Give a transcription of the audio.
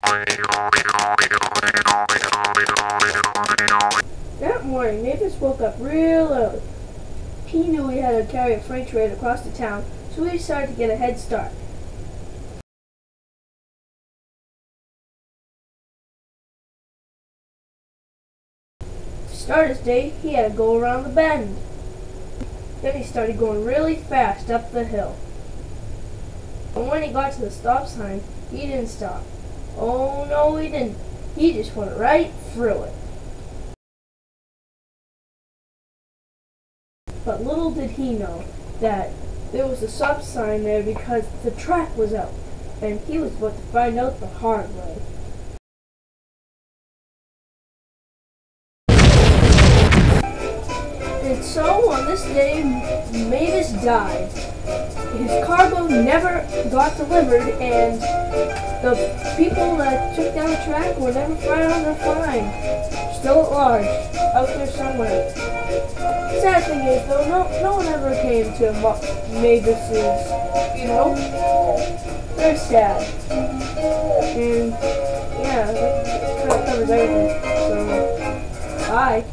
That morning, Mavis woke up real early. He knew he had to carry a freight train across the town, so he decided to get a head start. To start his day, he had to go around the bend. Then he started going really fast up the hill. And when he got to the stop sign, he didn't stop. Oh no, he didn't. He just went right through it. But little did he know that there was a stop sign there because the track was out, and he was about to find out the hard way. And so, on this day, Mavis died. His cargo never got delivered, and the people that took down the track were never found or fined. Still at large, out there somewhere. Sad thing is, though, no one ever came to Mavis's funeral. Very sad. And, yeah, that kind of covers everything. So, bye.